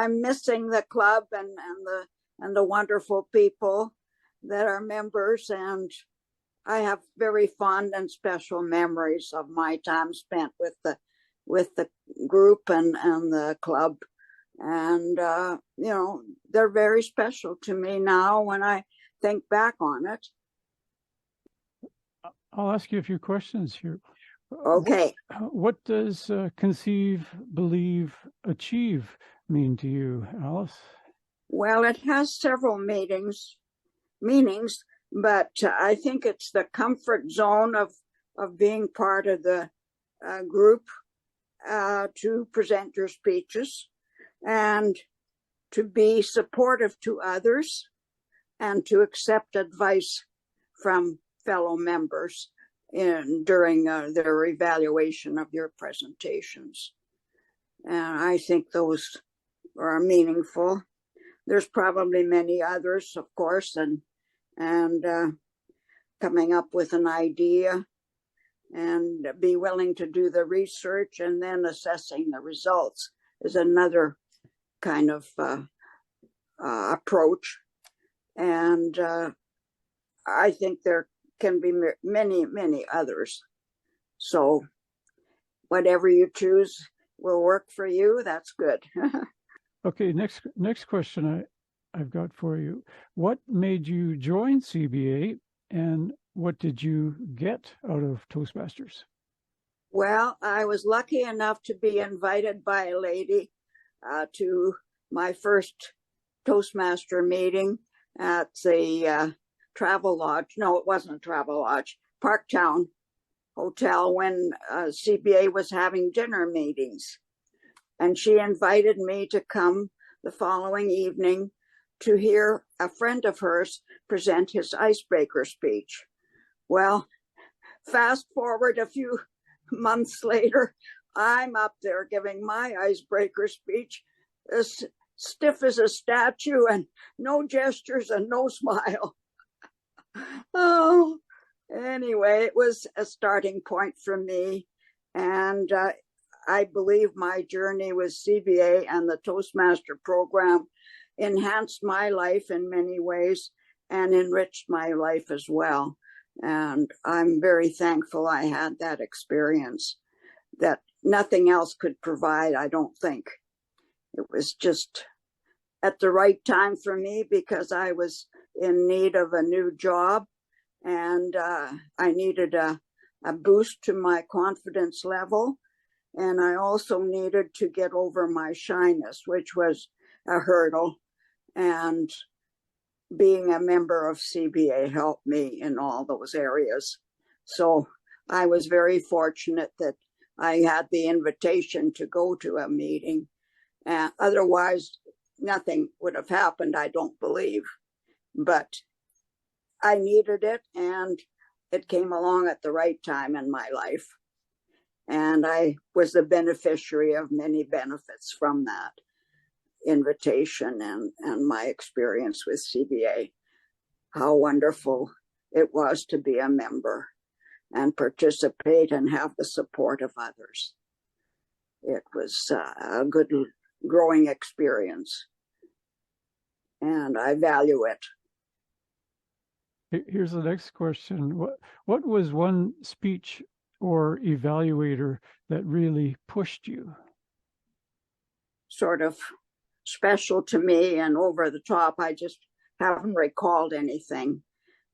I'm missing the club and the wonderful people that are members, and I have very fond and special memories of my time spent with the group and the club. And, they're very special to me now when I think back on it. I'll ask you a few questions here. Okay. What does conceive, believe, achieve mean to you, Alice? Well, it has several meanings, but I think it's the comfort zone of being part of the group to present your speeches and to be supportive to others and to accept advice from fellow members during their evaluation of your presentations. And I think those are meaningful. There's probably many others, of course, and coming up with an idea and be willing to do the research and then assessing the results is another kind of approach. And I think there can be many, many others. So whatever you choose will work for you. That's good. Okay, next question I've got for you. What made you join CBA, and what did you get out of Toastmasters? Well, I was lucky enough to be invited by a lady to my first Toastmaster meeting at the Travel Lodge. No, it wasn't a Travel Lodge, Parktown Hotel, when CBA was having dinner meetings. And she invited me to come the following evening to hear a friend of hers present his icebreaker speech. Well, fast forward a few months later, I'm up there giving my icebreaker speech, as stiff as a statue and no gestures and no smile. Oh, anyway, it was a starting point for me. And I believe my journey with CBA and the Toastmaster program enhanced my life in many ways and enriched my life as well. And I'm very thankful I had that experience that nothing else could provide, I don't think. It was just at the right time for me because I was in need of a new job and I needed a boost to my confidence level. And I also needed to get over my shyness, which was a hurdle. And being a member of CBA helped me in all those areas. So I was very fortunate that I had the invitation to go to a meeting. Otherwise, nothing would have happened, I don't believe. But I needed it, and it came along at the right time in my life. And I was the beneficiary of many benefits from that invitation and my experience with CBA. How wonderful it was to be a member and participate and have the support of others. It was a good growing experience, and I value it. Here's the next question. What was one speech or evaluator that really pushed you? Sort of special to me and over the top. I just haven't recalled anything,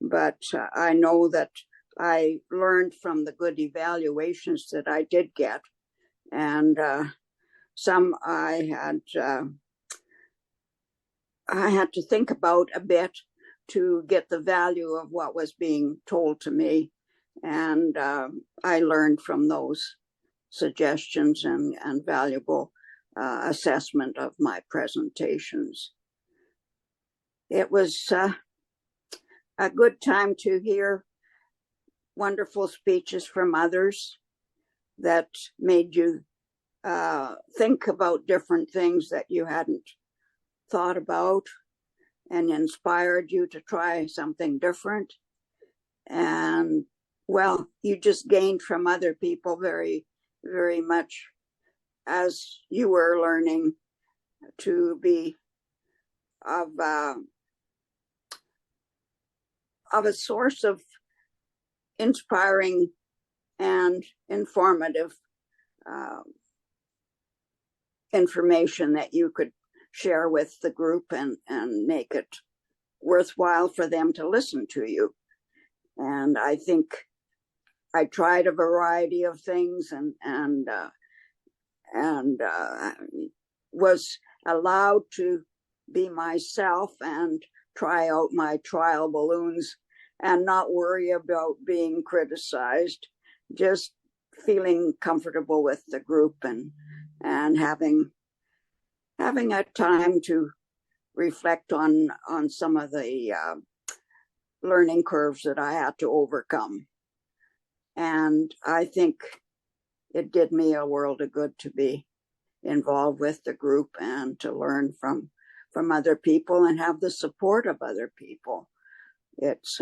but I know that I learned from the good evaluations that I did get, and some I had to think about a bit to get the value of what was being told to me. And I learned from those suggestions and valuable assessment of my presentations. It was a good time to hear wonderful speeches from others that made you think about different things that you hadn't thought about and inspired you to try something different. And well, you just gained from other people very, very much as you were learning to be of a source of inspiring and informative information that you could share with the group and make it worthwhile for them to listen to you. And I think I tried a variety of things and was allowed to be myself and try out my trial balloons and not worry about being criticized, just feeling comfortable with the group and having a time to reflect on some of the learning curves that I had to overcome. And I think it did me a world of good to be involved with the group and to learn from other people and have the support of other people. It's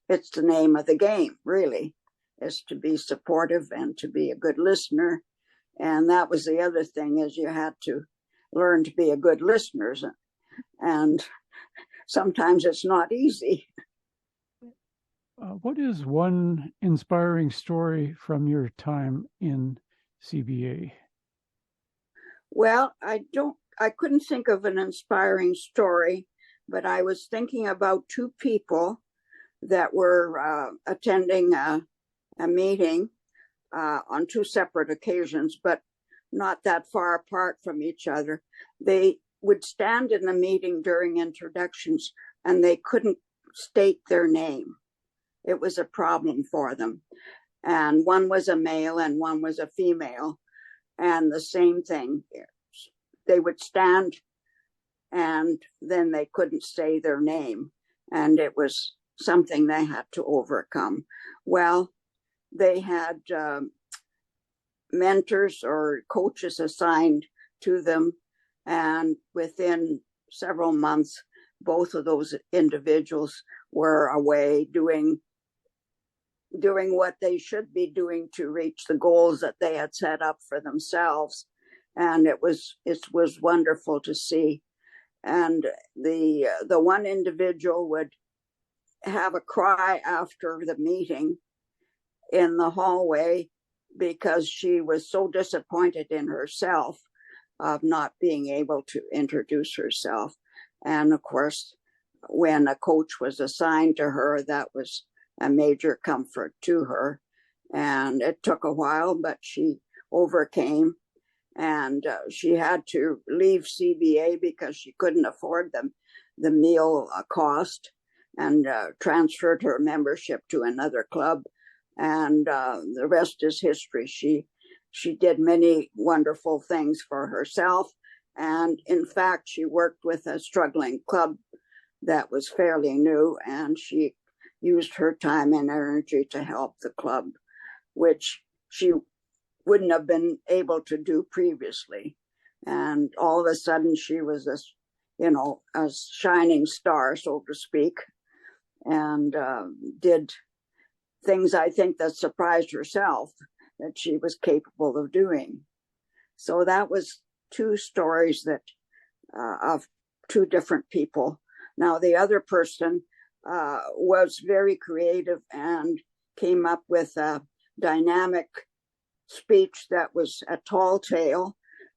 it's the name of the game, really, is to be supportive and to be a good listener. And that was the other thing, is you had to learn to be a good listener. And sometimes it's not easy. What is one inspiring story from your time in CBA? Well, I couldn't think of an inspiring story, but I was thinking about two people that were attending a meeting on two separate occasions, but not that far apart from each other. They would stand in the meeting during introductions and they couldn't state their name. It was a problem for them. And one was a male and one was a female. And the same thing, they would stand and then they couldn't say their name. And it was something they had to overcome. Well, they had mentors or coaches assigned to them. And within several months, both of those individuals were away doing what they should be doing to reach the goals that they had set up for themselves. And it was wonderful to see. And the one individual would have a cry after the meeting in the hallway because she was so disappointed in herself of not being able to introduce herself. And of course, when a coach was assigned to her, that was a major comfort to her. And it took a while, but she overcame. And she had to leave CBA because she couldn't afford the meal cost, and transferred her membership to another club. And the rest is history. She did many wonderful things for herself. And in fact, she worked with a struggling club that was fairly new, and she used her time and energy to help the club, which she wouldn't have been able to do previously. And all of a sudden she was a shining star, so to speak, and did things I think that surprised herself that she was capable of doing. So that was two stories that of two different people. Now the other person was very creative and came up with a dynamic speech that was a tall tale,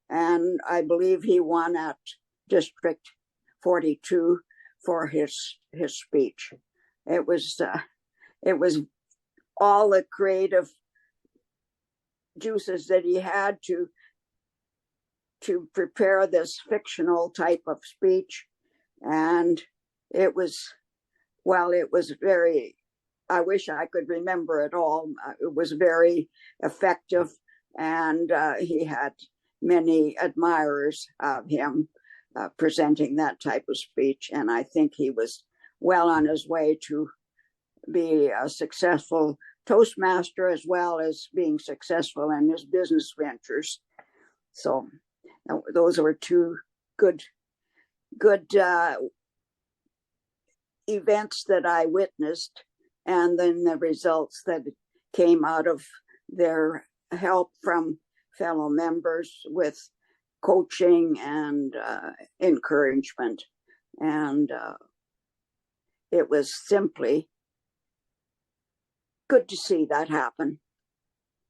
and I believe he won at District 42 for his speech. It was all the creative juices that he had to prepare this fictional type of speech, and it was very, I wish I could remember it all. It was very effective, and he had many admirers of him presenting that type of speech. And I think he was well on his way to be a successful Toastmaster, as well as being successful in his business ventures. So those were two good events that I witnessed, and then the results that came out of their help from fellow members with coaching and encouragement. And it was simply good to see that happen.